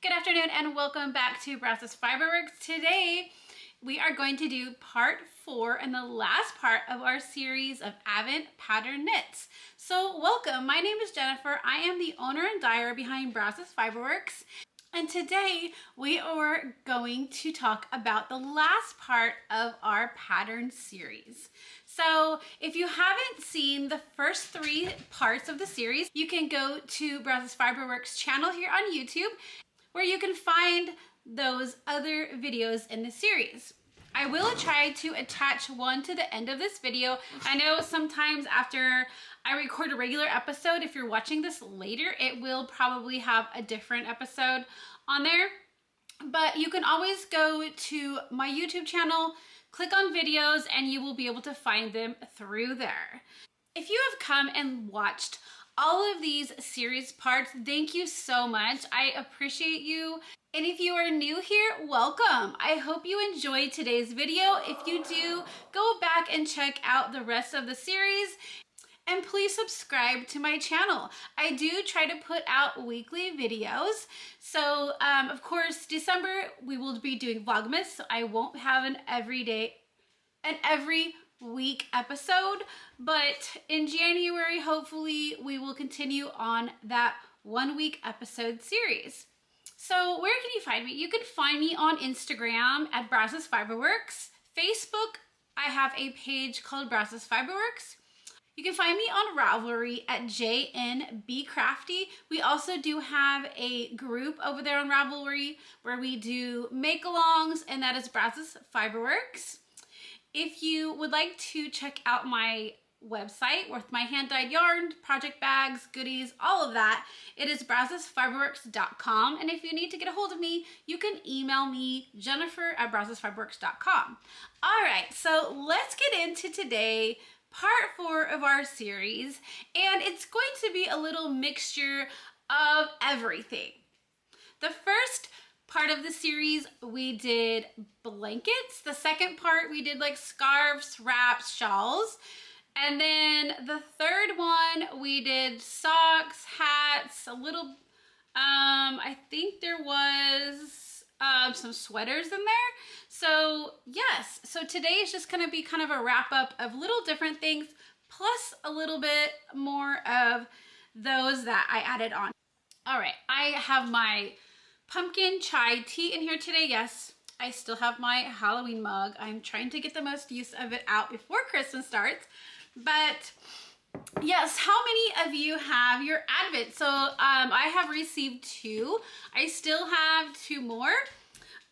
Good afternoon and welcome back to Brazos Fiberworks. Today we are going to do part 4 and the last part of our series of Advent pattern knits. So welcome, my name is Jennifer. I am the owner and dyer behind Brazos Fiberworks. And today we are going to talk about the last part of our pattern series. So if you haven't seen the first 3 parts of the series, you can go to Brazos Fiberworks channel here on YouTube, where you can find those other videos in the series. I will try to attach one to the end of this video. I know sometimes after I record a regular episode, if you're watching this later, it will probably have a different episode on there. But you can always go to my YouTube channel, click on videos, and you will be able to find them through there. If you have come and watched all of these series parts, thank you so much. I appreciate you. And if you are new here, welcome. I hope you enjoyed today's video. If you do, go back and check out the rest of the series. And please subscribe to my channel. I do try to put out weekly videos. So of course, December, we will be doing Vlogmas. So I won't have an every week episode, but in January, hopefully we will continue on that 1 week episode series. So where can you find me? You can find me on Instagram at Brazos Fiberworks. Facebook, I have a page called Brazos Fiberworks. You can find me on Ravelry at jnbcrafty. We also do have a group over there on Ravelry where we do make-alongs, and that is Brazos Fiberworks. If you would like to check out my website with my hand-dyed yarn, project bags, goodies, all of that, it is brazosfiberworks.com. And if you need to get a hold of me, you can email me, jennifer@brazosfiberworks.com. All right, so let's get into today, part 4 of our series, and it's going to be a little mixture of everything. The first part of the series, we did blankets. The second part, we did like scarves, wraps, shawls. And then the third one, we did socks, hats, a little, I think there was some sweaters in there. So yes, so today is just gonna be kind of a wrap up of little different things, plus a little bit more of those that I added on. All right, I have my pumpkin chai tea in here today. Yes, I still have my Halloween mug. I'm trying to get the most use of it out before Christmas starts. But yes, how many of you have your Advent? So I have received 2. I still have 2 more.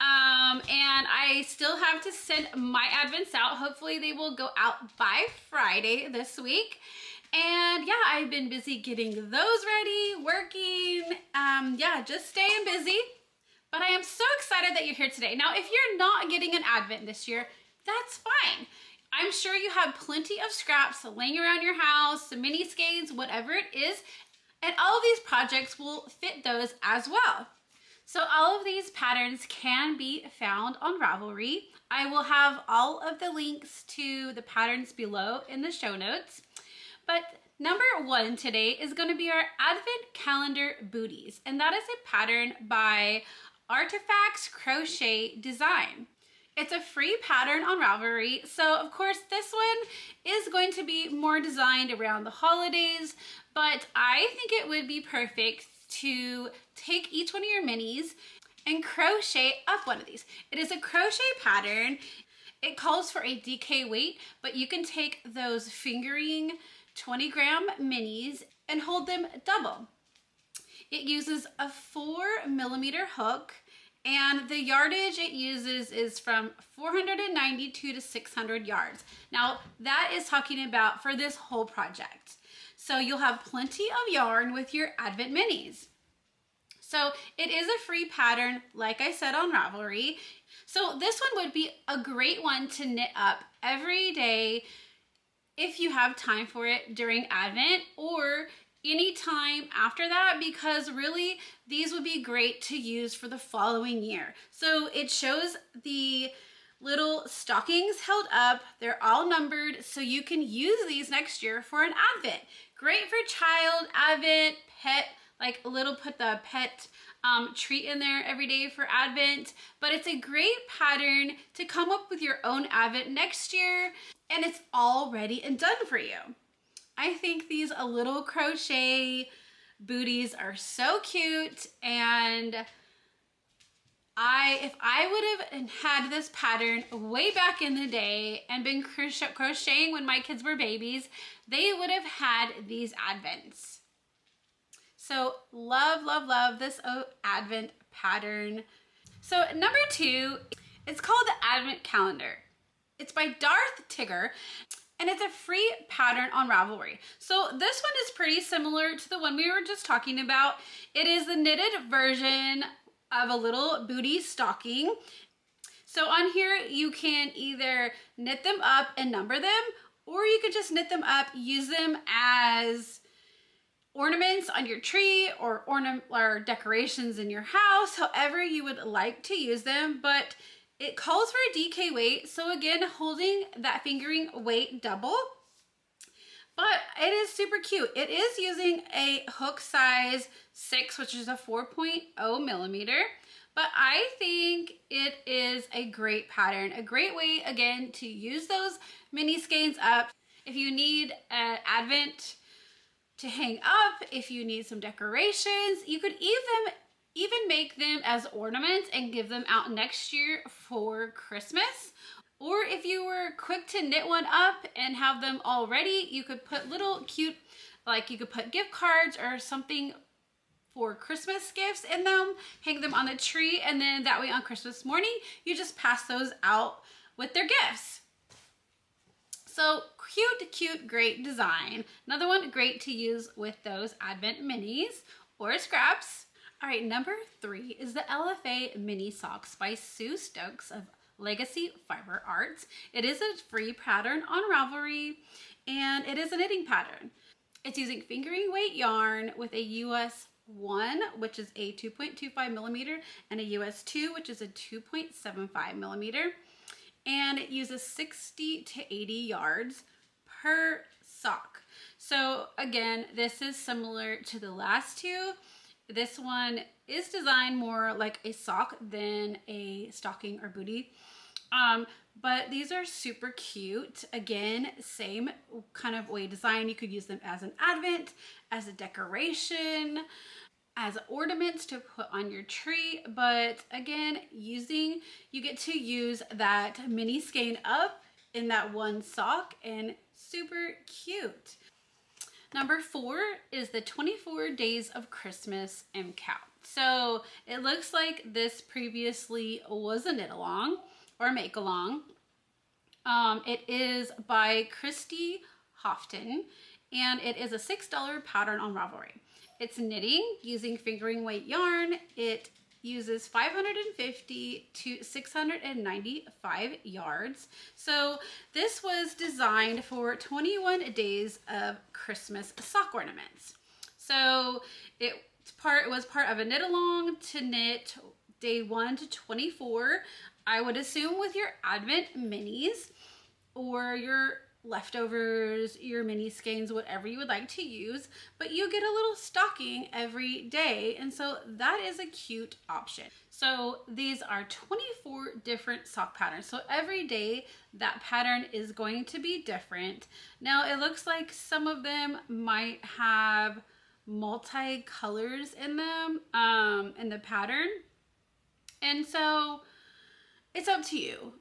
And I still have to send my Advents out. Hopefully they will go out by Friday this week. And yeah, I've been busy getting those ready, working, yeah, just staying busy. But I am so excited that you're here today. Now, if you're not getting an Advent this year, that's fine. I'm sure you have plenty of scraps laying around your house, some mini skeins, whatever it is, and all of these projects will fit those as well. So all of these patterns can be found on Ravelry. I will have all of the links to the patterns below in the show notes. But number 1 today is going to be our Advent Calendar Booties, and that is a pattern by Artifacts Crochet Design. It's a free pattern on Ravelry, so of course this one is going to be more designed around the holidays, but I think it would be perfect to take each one of your minis and crochet up one of these. It is a crochet pattern. It calls for a DK weight, but you can take those fingering 20-gram minis and hold them double. It uses a 4mm hook, and the yardage it uses is from 492 to 600 yards. Now that is talking about for this whole project. So you'll have plenty of yarn with your Advent minis. So it is a free pattern, like I said, on Ravelry. So this one would be a great one to knit up every day if you have time for it during Advent, or any time after that, because really these would be great to use for the following year. So it shows the little stockings held up. They're all numbered, so you can use these next year for an Advent. Great for child, Advent, pet, like a little, put the pet treat in there every day for Advent, but it's a great pattern to come up with your own Advent next year, and it's all ready and done for you. I think these little crochet booties are so cute, and if I would have had this pattern way back in the day and been crocheting when my kids were babies, they would have had these Advents. So love, love, love this Advent pattern. So number 2, it's called the Advent Calendar. It's by Darth Tigger, and it's a free pattern on Ravelry. So this one is pretty similar to the one we were just talking about. It is the knitted version of a little booty stocking. So on here, you can either knit them up and number them, or you could just knit them up, use them as ornaments on your tree or decorations in your house, however you would like to use them. But it calls for a DK weight, so again, holding that fingering weight double. But it is super cute. It is using a hook size 6, which is a 4.0 millimeter. But I think it is a great pattern, a great way, again, to use those mini skeins up. If you need an Advent to hang up, if you need some decorations, you could even make them as ornaments and give them out next year for Christmas. Or if you were quick to knit one up and have them all ready, you could put little cute, like you could put gift cards or something for Christmas gifts in them, hang them on the tree, and then that way on Christmas morning, you just pass those out with their gifts. So cute, cute, great design. Another one great to use with those Advent minis or scraps. All right, number 3 is the LFA mini socks by Stokes of Legacy Fiber Arts. It is a free pattern on Ravelry, and it is a knitting pattern. It's using fingering weight yarn with a US 1, which is a 2.25 millimeter, and a US 2, which is a 2.75 millimeter. And it uses 60 to 80 yards per sock. So again, this is similar to the last 2. This one is designed more like a sock than a stocking or booty. But these are super cute. Again, same kind of way design. You could use them as an Advent, as a decoration, as ornaments to put on your tree. But again, you get to use that mini skein up in that one sock, and super cute. Number 4 is the 24 Days of Christmas Mkal. So it looks like this previously was a knit along or make along. It is by Christy, Houghton, and it is a $6 pattern on Ravelry. It's knitting using fingering weight yarn. It uses 550 to 695 yards. So this was designed for 21 days of Christmas sock ornaments. So it was part of a knit along to knit day 1 to 24. I would assume with your Advent minis or your leftovers, your mini skeins, whatever you would like to use, but you get a little stocking every day, and so that is a cute option. So these are 24 different sock patterns, so every day that pattern is going to be different. Now it looks like some of them might have multi-colors in them in the pattern, and so it's up to you.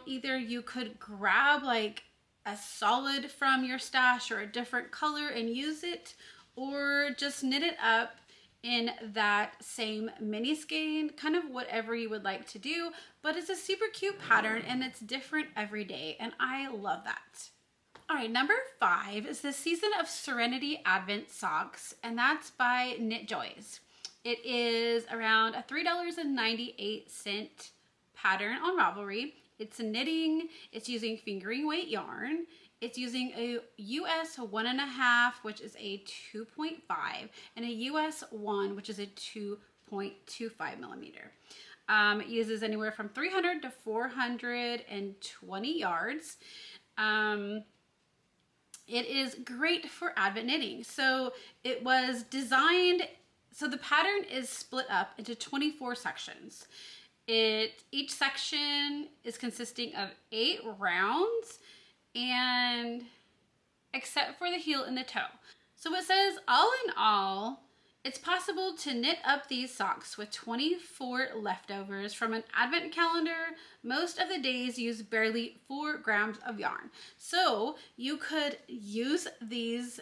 Either you could grab like a solid from your stash or a different color and use it, or just knit it up in that same mini skein, kind of whatever you would like to do. But it's a super cute pattern and it's different every day, and I love that. All right, number 5 is the Season of Serenity Advent Socks, and that's by KnitJoyz. It is around a $3.98 pattern on Ravelry. It's knitting, it's using fingering weight yarn, it's using a US 1.5, which is a 2.5, and a US 1, which is a 2.25 millimeter. It uses anywhere from 300 to 420 yards. It is great for Advent knitting. So it was designed So the pattern is split up into 24 sections. Each section is consisting of 8 rounds, and except for the heel and the toe. So it says, all in all, it's possible to knit up these socks with 24 leftovers from an advent calendar. Most of the days use barely 4 grams of yarn. So you could use these,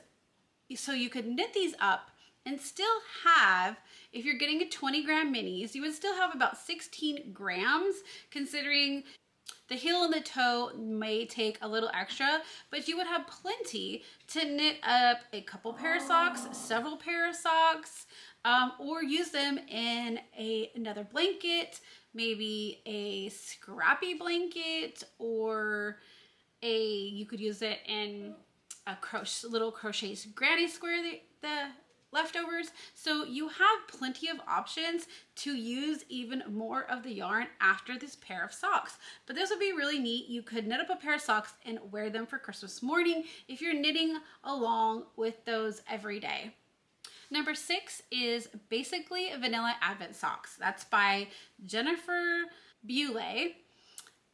so you could knit these up and still have, if you're getting a 20-gram minis, you would still have about 16 grams, considering the heel and the toe may take a little extra, but you would have plenty to knit up a couple pair of socks, several pair of socks, or use them in another blanket, maybe a Scrappy blanket, or you could use it in a little crochet's granny square, the leftovers. So you have plenty of options to use even more of the yarn after this pair of socks. But this would be really neat. You could knit up a pair of socks and wear them for Christmas morning if you're knitting along with those every day. Number 6 is basically vanilla advent socks. That's by Jennifer Beaulieu.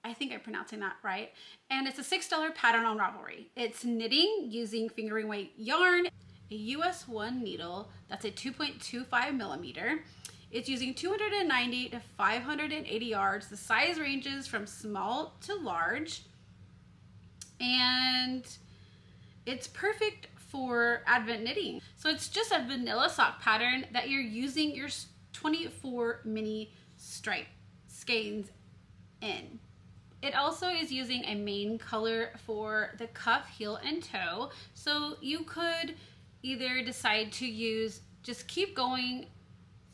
I think I'm pronouncing that right. And it's a $6 pattern on Ravelry. It's knitting using fingering weight yarn, a US 1 needle, that's a 2.25 millimeter. It's using 290 to 580 yards. The size ranges from small to large. And it's perfect for advent knitting. So it's just a vanilla sock pattern that you're using your 24 mini stripe skeins in. It also is using a main color for the cuff, heel, and toe. So you could either decide to use, just keep going,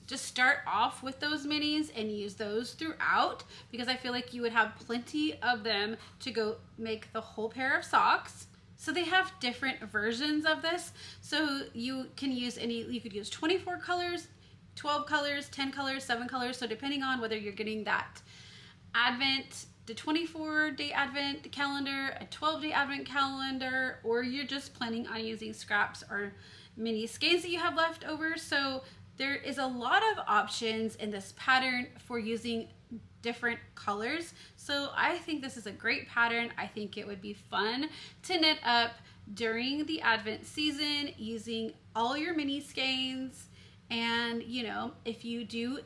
just start off with those minis and use those throughout, because I feel like you would have plenty of them to go make the whole pair of socks. So they have different versions of this. So you can use you could use 24 colors, 12 colors, 10 colors, 7 colors. So depending on whether you're getting that advent, the 24-day advent calendar, a 12-day advent calendar, or you're just planning on using scraps or mini skeins that you have left over. So there is a lot of options in this pattern for using different colors. So I think this is a great pattern. I think it would be fun to knit up during the advent season using all your mini skeins. And you know, if you do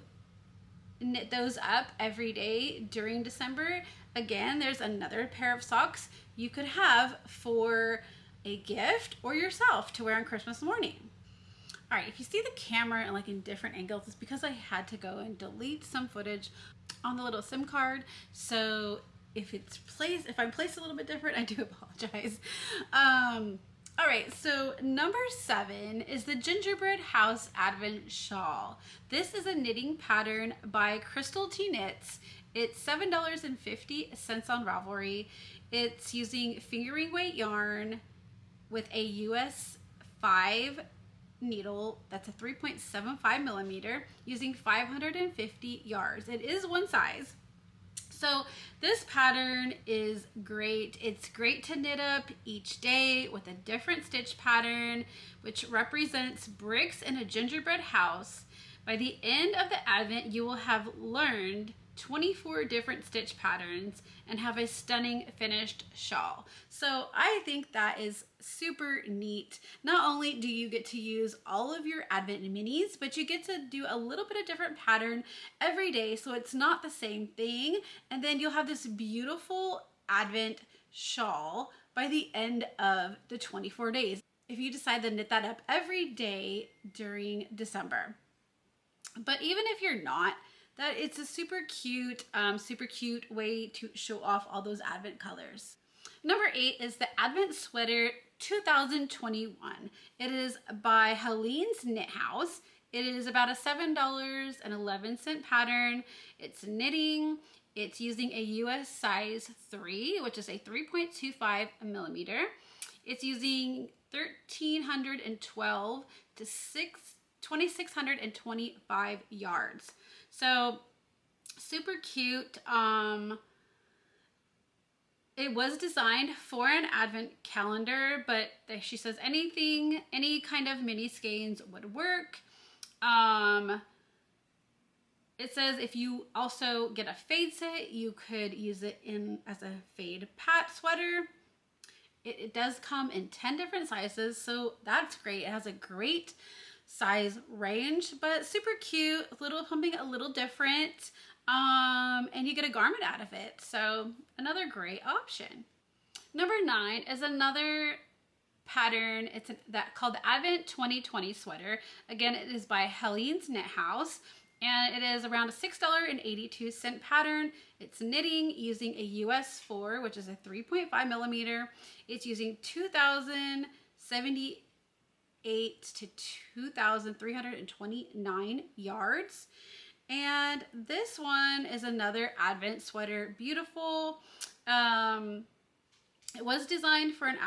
knit those up every day during December, again, there's another pair of socks you could have for a gift or yourself to wear on Christmas morning. All right, if you see the camera like in different angles, it's because I had to go and delete some footage on the little SIM card. So if I'm placed a little bit different, I do apologize. All right, so number 7 is the Gingerbread House Advent Shawl. This is a knitting pattern by Crystal T Knits. It's $7.50 on Ravelry. It's using fingering weight yarn with a US 5 needle. That's a 3.75 millimeter using 550 yards. It is one size. So this pattern is great. It's great to knit up each day with a different stitch pattern, which represents bricks in a gingerbread house. By the end of the Advent, you will have learned 24 different stitch patterns and have a stunning finished shawl. So I think that is super neat. Not only do you get to use all of your Advent minis, but you get to do a little bit of different pattern every day, so it's not the same thing. And then you'll have this beautiful Advent shawl by the end of the 24 days if you decide to knit that up every day during December. But even if you're not, that it's a super cute way to show off all those Advent colors. Number 8 is the Advent Sweater 2021. It is by Heleen's Knithouse. It is about a $7.11 pattern. It's knitting. It's using a US size 3, which is a 3.25 millimeter. It's using 1,312 to 2,625 yards. So super cute. It was designed for an Advent calendar, but she says any kind of mini skeins would work. It says if you also get a fade set, you could use it in as a fade pat sweater. It does come in 10 different sizes, so that's great. It has a great size range, but super cute, something a little different, and you get a garment out of it. So another great option. Number 9 is another pattern. It's called the Advent 2020 sweater. Again, it is by Heleen's Knithouse, and it is around a $6.82 pattern. It's knitting using a US 4, which is a 3.5 millimeter. It's using 2,078 to 2,329 yards. And this one is another Advent sweater. Beautiful. It was designed for an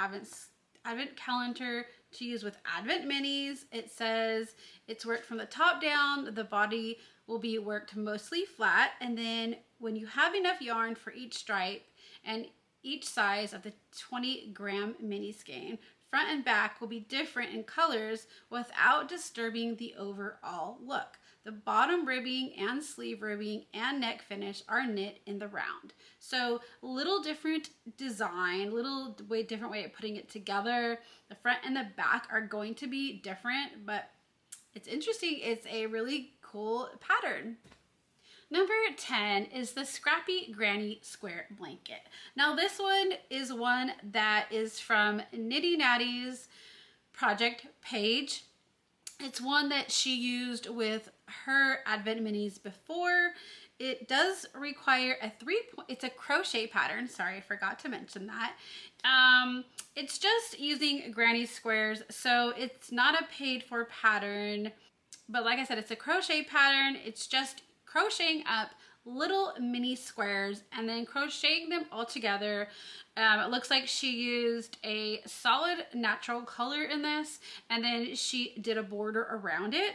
Advent calendar to use with Advent minis. It says it's worked from the top down. The body will be worked mostly flat, and then when you have enough yarn for each stripe and each size of the 20-gram mini skein, front and back will be different in colors without disturbing the overall look. The bottom ribbing and sleeve ribbing and neck finish are knit in the round. So little different design, different way of putting it together. The front and the back are going to be different, but it's interesting. It's a really cool pattern. Number 10 is the Scrappy Granny Square Blanket. Now this one is one that is from Natty's project page. It's one that she used with her Advent minis before. It does require it's a crochet pattern. Sorry, I forgot to mention that. It's just using granny squares, so it's not a paid for pattern. But like I said, it's a crochet pattern. It's just crocheting up little mini squares and then crocheting them all together. It looks like she used a solid natural color in this, and then she did a border around it.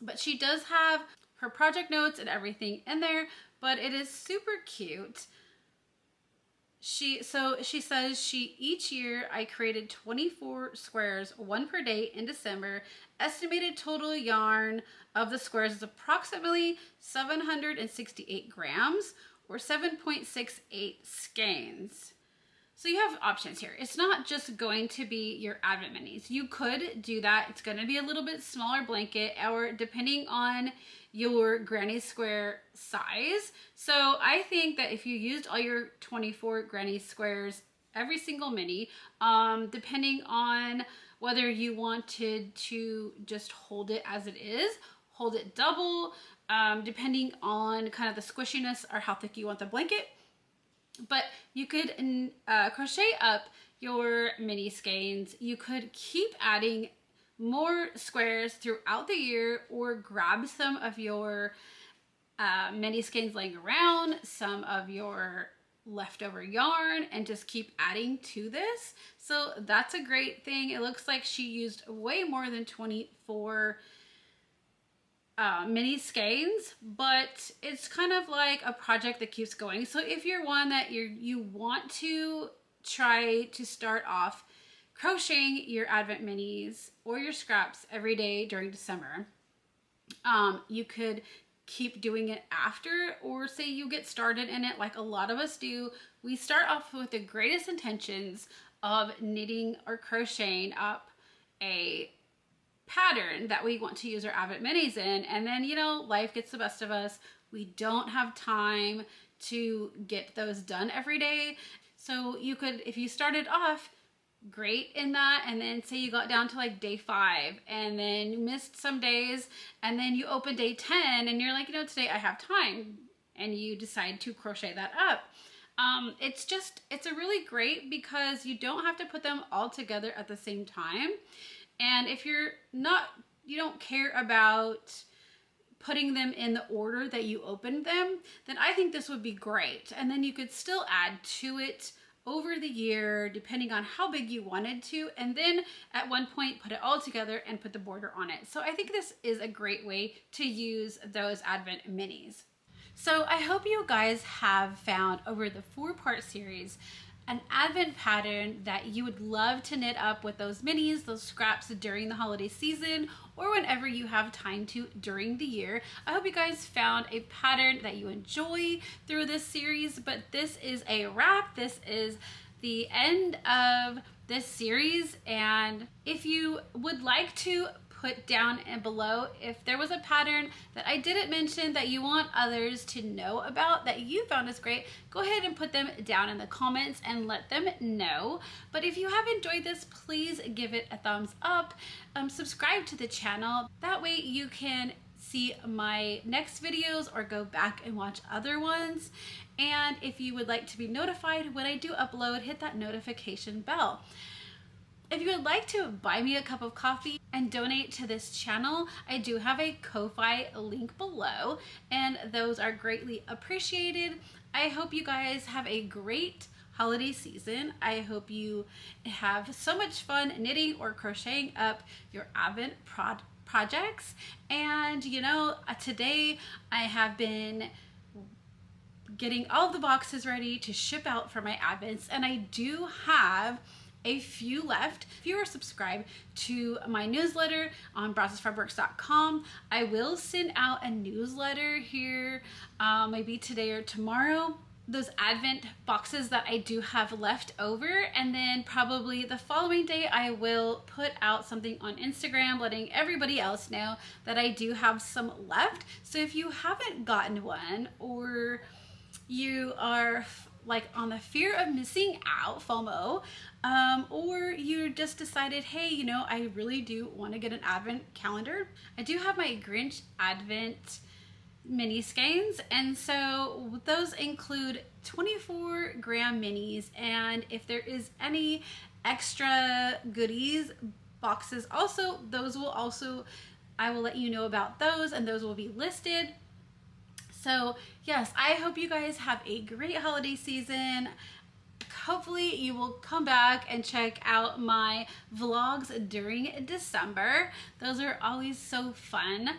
But she does have her project notes and everything in there, but it is super cute. She says each year I created 24 squares, one per day in December. Estimated total yarn of the squares is approximately 768 grams or 7.68 skeins. So you have options here. It's not just going to be your Advent minis. You could do that. It's going to be a little bit smaller blanket, or depending on your granny square size. So I think that if you used all your 24 granny squares, every single mini, depending on whether you wanted to just hold it as it is, hold it double, depending on kind of the squishiness or how thick you want the blanket. But you could crochet up your mini skeins. You could keep adding more squares throughout the year, or grab some of your mini skeins laying around, some of your leftover yarn, and just keep adding to this. So that's a great thing. It looks like she used way more than 24 mini skeins, but it's kind of like a project that keeps going. So if you're one that you want to try to start off crocheting your Advent minis or your scraps every day during December, you could keep doing it after, or say you get started in it like a lot of us do. We start off with the greatest intentions of knitting or crocheting up a pattern that we want to use our Advent minis in, and then, you know, life gets the best of us. We don't have time to get those done every day. So you could, if you started off great in that, and then say you got down to like day 5 and then you missed some days, and then you open day 10 and you're like, you know, today I have time, and you decide to crochet that up. It's a really great, because you don't have to put them all together at the same time. And if you don't care about putting them in the order that you opened them, then I think this would be great. And then you could still add to it over the year, depending on how big you wanted to, and then at one point put it all together and put the border on it. So I think this is a great way to use those Advent minis. So I hope you guys have found, over the 4-part series, an advent pattern that you would love to knit up with those minis, those scraps during the holiday season, or whenever you have time to during the year. I hope you guys found a pattern that you enjoy through this series, but this is a wrap. This is the end of this series, and if you would like to put down and below if there was a pattern that I didn't mention that you want others to know about that you found is great, go ahead and put them down in the comments and let them know. But if you have enjoyed this, please give it a thumbs up, subscribe to the channel, that way you can see my next videos or go back and watch other ones. And if you would like to be notified when I do upload, hit that notification bell. If you would like to buy me a cup of coffee and donate to this channel, I do have a Ko-Fi link below, and those are greatly appreciated. I hope you guys have a great holiday season. I hope you have so much fun knitting or crocheting up your advent projects. And you know, today I have been getting all the boxes ready to ship out for my advents, and I do have a few left. If you are subscribed to my newsletter on brazosfabrics.com, I will send out a newsletter here maybe today or tomorrow, those advent boxes that I do have left over, and then probably the following day I will put out something on Instagram letting everybody else know that I do have some left. So if you haven't gotten one, or you are like on the fear of missing out, FOMO, or you just decided, hey, you know, I really do want to get an advent calendar, I do have my Grinch advent mini skeins, and so those include 24-gram minis, and if there is any extra goodies boxes also, those will also, I will let you know about those, and those will be listed. So yes, I hope you guys have a great holiday season. Hopefully you will come back and check out my vlogs during December. Those are always so fun.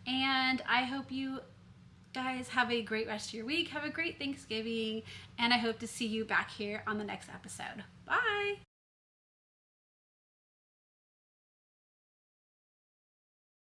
And I hope you guys have a great rest of your week. Have a great Thanksgiving. And I hope to see you back here on the next episode. Bye.